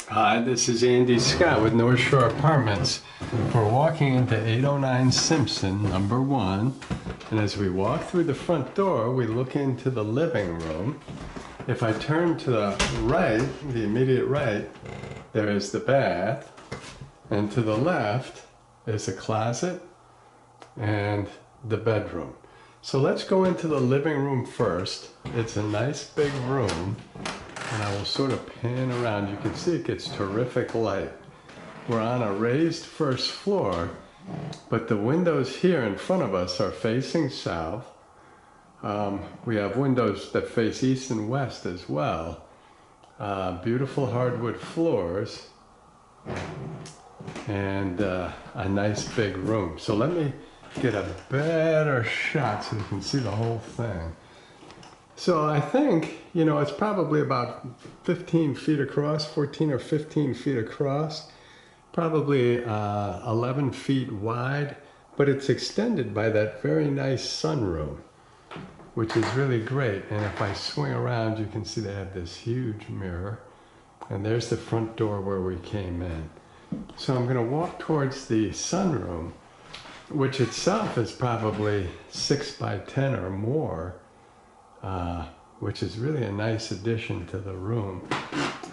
Hi, this is Andy Scott with North Shore Apartments. We're walking into 809 Simpson, number 1. And as we walk through the front door, we look into the living room. If I turn to the right, the immediate right, there is the bath. And to the left is a closet and the bedroom. So let's go into the living room first. It's a nice big room. And I will sort of pan around. You can see it gets terrific light. We're on a raised first floor, but the windows here in front of us are facing south. We have windows that face east and west as well. Beautiful hardwood floors and a nice big room. So let me get a better shot so you can see the whole thing. So I think, it's probably about 15 feet across, 14 or 15 feet across, probably 11 feet wide, but it's extended by that very nice sunroom, which is really great. And if I swing around, you can see they have this huge mirror, and there's the front door where we came in. So I'm going to walk towards the sunroom, which itself is probably 6 by 10 or more. Which is really a nice addition to the room.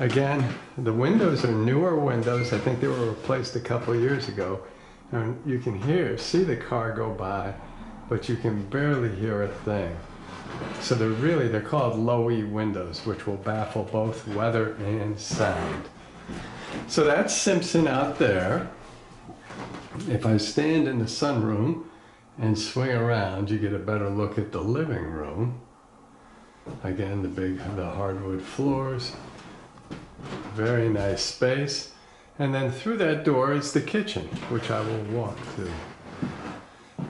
Again, the windows are newer windows. I think they were replaced a couple of years ago. And you can see the car go by, but you can barely hear a thing. So they're called low-E windows, which will baffle both weather and sound. So that's Simpson out there. If I stand in the sunroom and swing around, you get a better look at the living room. Again, the hardwood floors, very nice space. And then through that door is the kitchen, which I will walk to.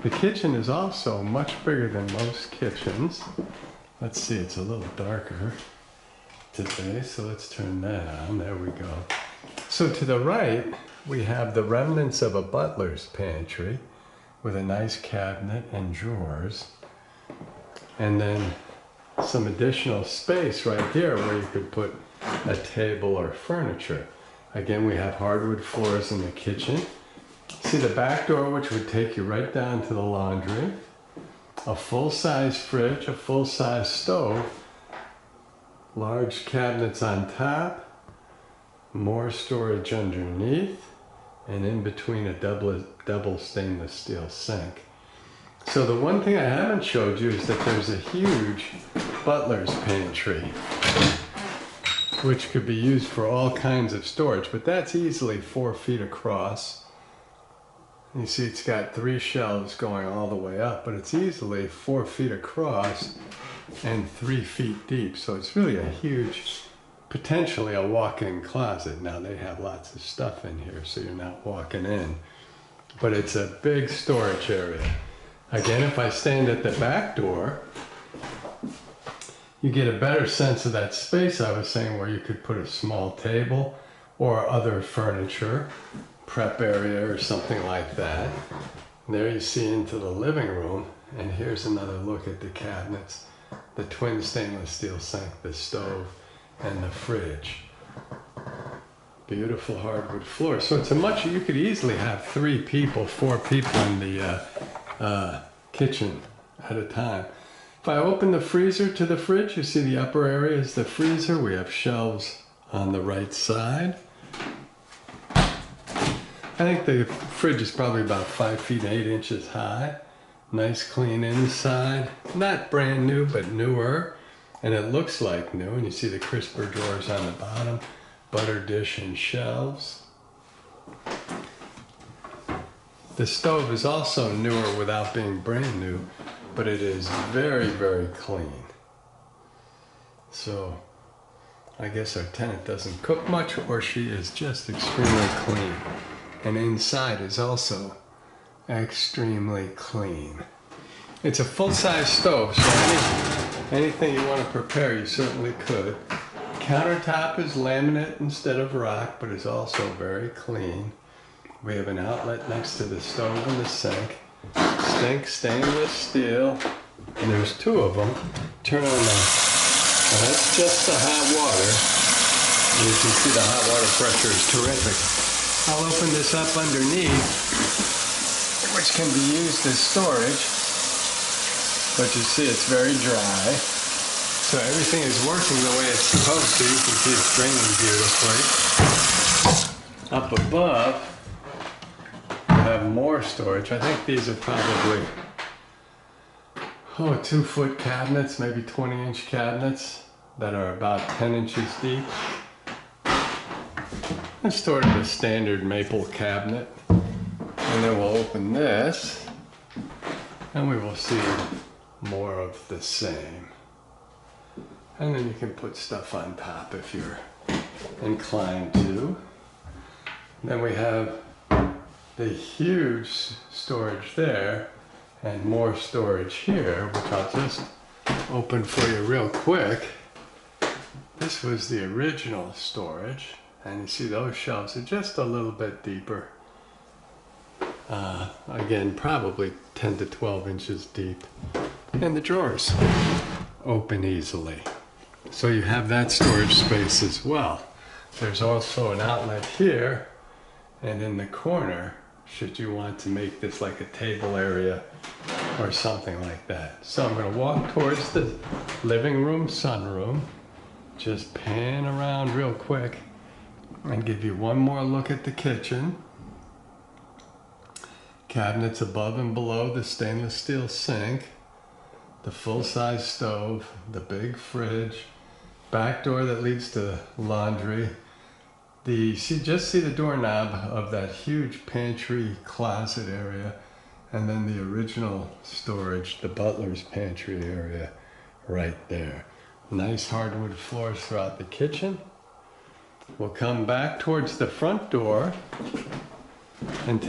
The kitchen is also much bigger than most kitchens. Let's see, it's a little darker today, so let's turn that on. There we go. So to the right, we have the remnants of a butler's pantry with a nice cabinet and drawers. And then some additional space right here where you could put a table or furniture. Again, we have hardwood floors in the kitchen. See the back door, which would take you right down to the laundry. A full-size fridge, a full-size stove, large cabinets on top, more storage underneath, and in between a double stainless steel sink. So the one thing I haven't showed you is that there's a huge butler's pantry, which could be used for all kinds of storage, but that's easily 4 feet across. You see it's got 3 shelves going all the way up, but it's easily 4 feet across and 3 feet deep. So it's really a huge, potentially a walk-in closet. Now they have lots of stuff in here, so you're not walking in, but it's a big storage area. Again, if I stand at the back door, you get a better sense of that space I was saying, where you could put a small table or other furniture, prep area or something like that. And there you see into the living room, and here's another look at the cabinets, the twin stainless steel sink, the stove, and the fridge. Beautiful hardwood floor. So it's you could easily have 3 people, 4 people in the kitchen at a time. If I open the freezer to the fridge, you see the upper area is the freezer. We have shelves on the right side. I think the fridge is probably about 5 feet 8 inches high. Nice clean inside. Not brand new, but newer. And it looks like new. And you see the crisper drawers on the bottom, butter dish and shelves. The stove is also newer without being brand new, but it is very, very clean. So I guess our tenant doesn't cook much, or she is just extremely clean. And inside is also extremely clean. It's a full-size stove, so anything you want to prepare, you certainly could. Countertop is laminate instead of rock, but is also very clean. We have an outlet next to the stove and the sink. Sink, stainless steel, and there's 2 of them. Turn on the, that's just the hot water. And you can see the hot water pressure is terrific. I'll open this up underneath, which can be used as storage. But you see it's very dry. So everything is working the way it's supposed to. You can see it's draining beautifully. Up above, you have more storage. I think these are probably 2-foot cabinets, maybe 20-inch cabinets that are about 10 inches deep. It's sort of a standard maple cabinet. And then we'll open this and we will see more of the same. And then you can put stuff on top if you're inclined to. Then we have the huge storage there and more storage here, which I'll just open for you real quick. This was the original storage, and you see those shelves are just a little bit deeper. Again, probably 10 to 12 inches deep. And the drawers open easily. So you have that storage space as well. There's also an outlet here, and in the corner, should you want to make this like a table area or something like that. So I'm going to walk towards the living room, sunroom, just pan around real quick and give you one more look at the kitchen. Cabinets above and below, the stainless steel sink, the full-size stove, the big fridge, back door that leads to laundry. Just see the doorknob of that huge pantry closet area, and then the original storage, the butler's pantry area right there. Nice hardwood floors throughout the kitchen. We'll come back towards the front door and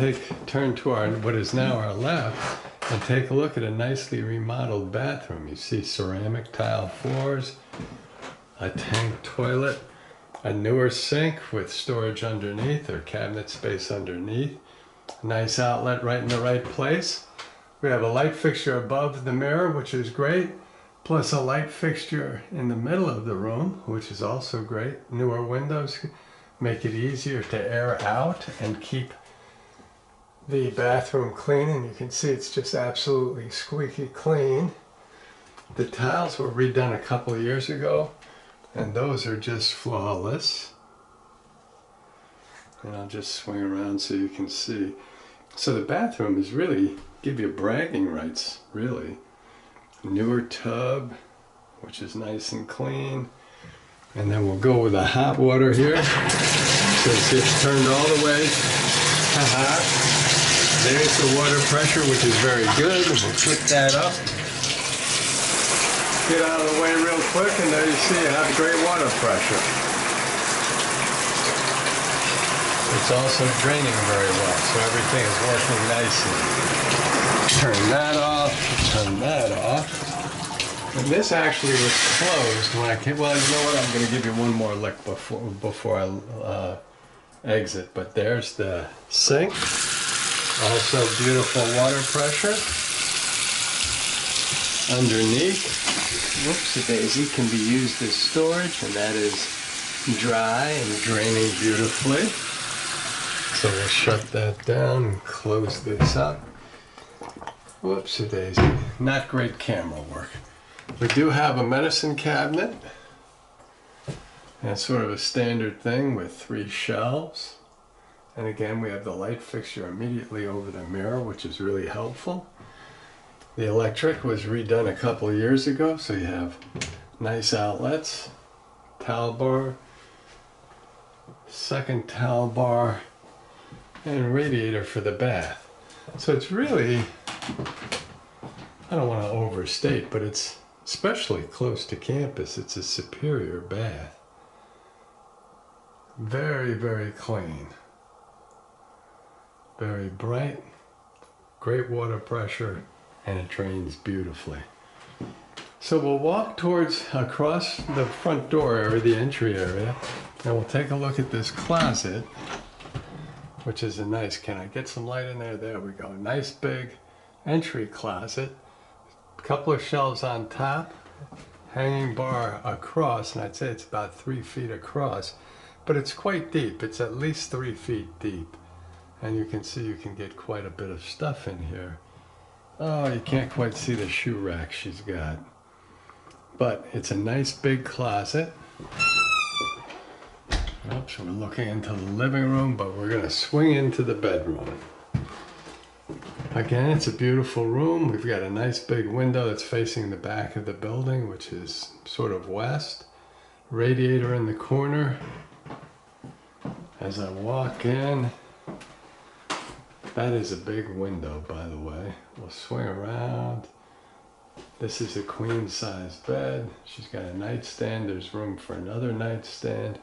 turn to what is now our left and take a look at a nicely remodeled bathroom. You see ceramic tile floors, a tank toilet, a newer sink with storage underneath or cabinet space underneath. Nice outlet right in the right place. We have a light fixture above the mirror, which is great, plus a light fixture in the middle of the room, which is also great. Newer windows make it easier to air out and keep the bathroom clean, and you can see it's just absolutely squeaky clean. The tiles were redone a couple of years ago, and those are just flawless. And I'll just swing around so you can see. So the bathroom is really, give you bragging rights, really. Newer tub, which is nice and clean. And then we'll go with the hot water here. Since it's turned all the way to hot. There's the water pressure, which is very good. We'll click that up. Get out of the way real quick, and there you see you have great water pressure. It's also draining very well, so everything is working nicely. Turn that off, turn that off. And this actually was closed when I came. Well, you know what? I'm going to give you one more look before I exit. But there's the sink. Also beautiful water pressure. Underneath, whoopsie-daisy, can be used as storage, and that is dry and draining beautifully. So we'll shut that down and close this up. Whoopsie-daisy, not great camera work. We do have a medicine cabinet. That's sort of a standard thing with 3 shelves. And again, we have the light fixture immediately over the mirror, which is really helpful. The electric was redone a couple of years ago, so you have nice outlets, towel bar, second towel bar, and radiator for the bath. So it's really, I don't want to overstate, but it's especially close to campus. It's a superior bath. Very, very clean. Very bright, great water pressure, and it drains beautifully. So we'll walk across the front door area, the entry area, and we'll take a look at this closet, which is a nice, can I get some light in there? There we go. Nice big entry closet. A couple of shelves on top, hanging bar across, and I'd say it's about 3 feet across. but it's quite deep. It's at least 3 feet deep. And you can see you can get quite a bit of stuff in here. Oh, you can't quite see the shoe rack she's got. But it's a nice big closet. Oops, we're looking into the living room, but we're gonna swing into the bedroom. Again, it's a beautiful room. We've got a nice big window that's facing the back of the building, which is sort of west. Radiator in the corner. As I walk in, that is a big window, by the way. We'll swing around. This is a queen size bed. She's got a nightstand. There's room for another nightstand.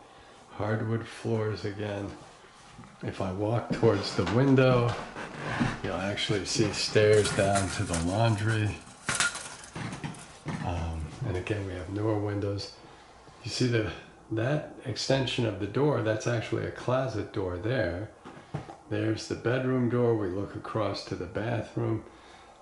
Hardwood floors again. If I walk towards the window, you'll actually see stairs down to the laundry. And again, we have newer windows. You see that extension of the door, that's actually a closet door there. There's the bedroom door. We look across to the bathroom.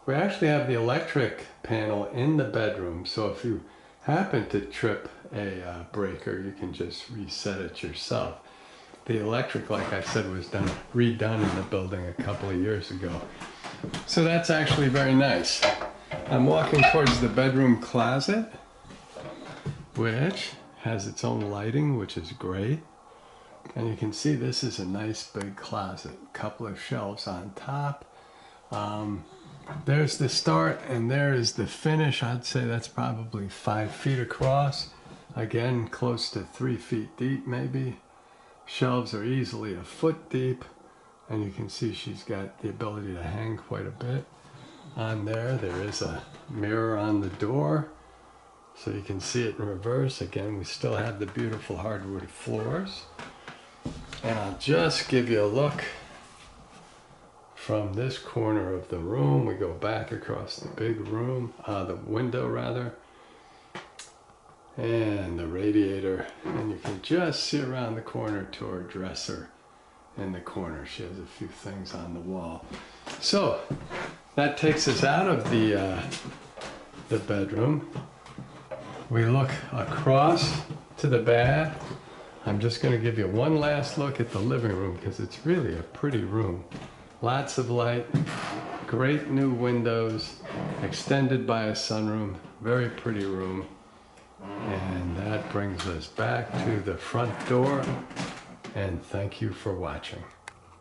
We actually have the electric panel in the bedroom, so if you happen to trip a breaker, you can just reset it yourself. The electric, like I said, was redone in the building a couple of years ago. So that's actually very nice. I'm walking towards the bedroom closet, which has its own lighting, which is great. And you can see this is a nice big closet. A couple of shelves on top. There's the start and there is the finish. I'd say that's probably 5 feet across. Again, close to 3 feet deep maybe. Shelves are easily a foot deep. And you can see she's got the ability to hang quite a bit. On there is a mirror on the door. So you can see it in reverse. Again, we still have the beautiful hardwood floors. And I'll just give you a look from this corner of the room. We go back across the big room, the window rather, and the radiator. And you can just see around the corner to her dresser in the corner. She has a few things on the wall. So that takes us out of the bedroom. We look across to the bath. I'm just going to give you one last look at the living room because it's really a pretty room. Lots of light, great new windows, extended by a sunroom, very pretty room. And that brings us back to the front door. And thank you for watching.